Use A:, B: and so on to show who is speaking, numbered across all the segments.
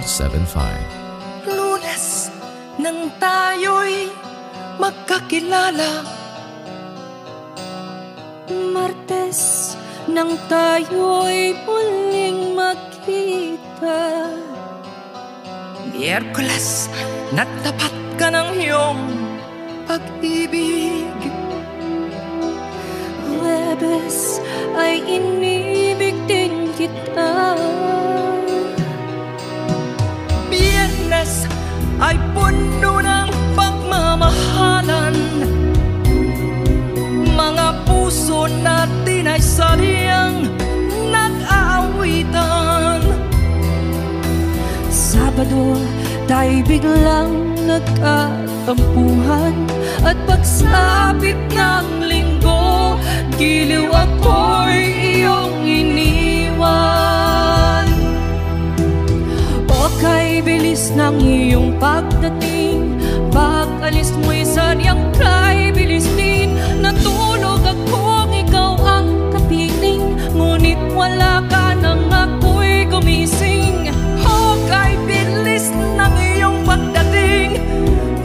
A: 1075.
B: Lunes nang tayo'y magkakilala, Martes nang tayo'y muling magkita, Miyerkules nagtapat ka ng iyong pag-ibig, Huwebes ay inibig din kita, Biyernes ay puno ng pagmamahalan, mga puso natin ay sadyang nag-aawitan. Sabado tayo biglang nagkatampuhan, at pagsapit ng linggo, giliw ako'y iyong iniwan. O kay bilis ng iyong pagdating, pag-alis mo'y sadyang kay bilis din. Natulog akong ikaw ang kapiling, ngunit wala ka nang ako'y gumising. O kay bilis ng iyong pagdating,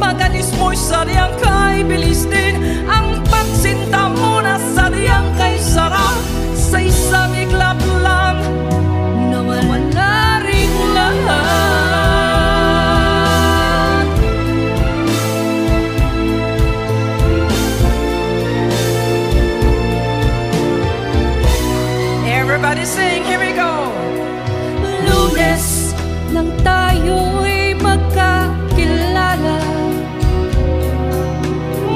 B: pag-alis mo'y sadyang kay bilis din. Ang pagsinta mo na sadyang kay sarap, sa isang iglap lang nawala rin lahat. Everybody sing, here we go. Lunes nang tayo'y magkakilala,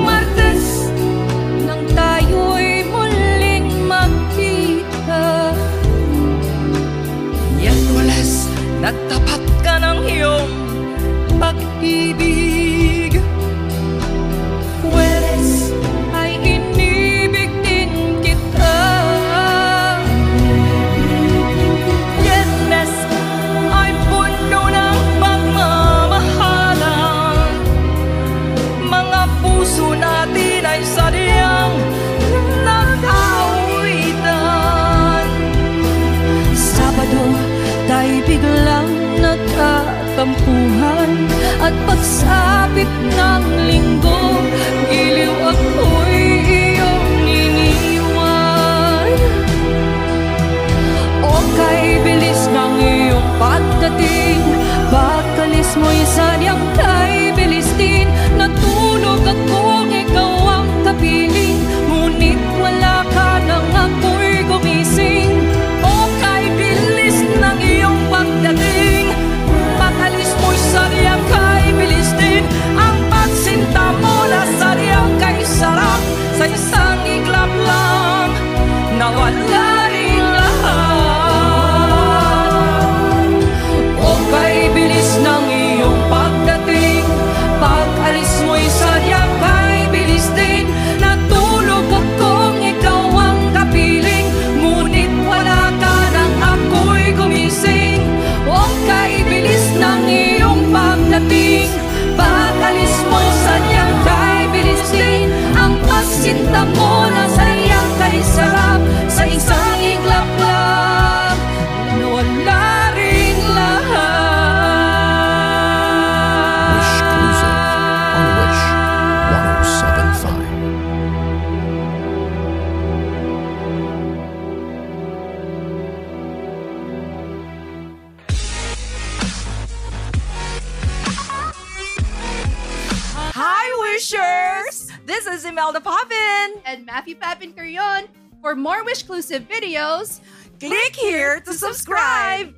B: Martes nang tayo'y muling magkita, Miyerkules nagtapat ka ng iyong pag-ibig, Huwebes ay inibig din kita, Biyernes ay puno ng pagmamahalan, mga puso natin ay sadyang nag-aawitan. Sabado tayo biglang nagkatampuhan, at pagsapit ng linggo, giliw ako'y iyong iniwan. O kay bilis ng iyong pagdating, pag-alis mo'y sadyang kay bilis din. Natulog akong ikaw ang kapiling, ngunit wala ka nang ako'y gumising. O kay bilis ng iyong pagdating, pag-alis mo'y sadyang kay bilis din. Ang pagsinta mo na sadyang kay sarap, sa isang iglap lang nawala rin lahat. O kay bilis ng iyong pagdating, pag-alis mo'y sadyang kay bilis din. Natulog akong ikaw ang kapiling, ngunit wala ka nang ako'y gumising. O kay bilis ng iyong pagdating, pag-alis mo'y sadyang kay bilis din. Ang pagsinta mo na sadyang kay sarap, sa isang iglap lang nawala rin lahat.
A: Wish Exclusive on Wish 1075.
B: Hi, Wishers! This is Imelda Poppin.
C: And Matthew Papin Curion. For more Wishclusive videos,
B: Click here to subscribe.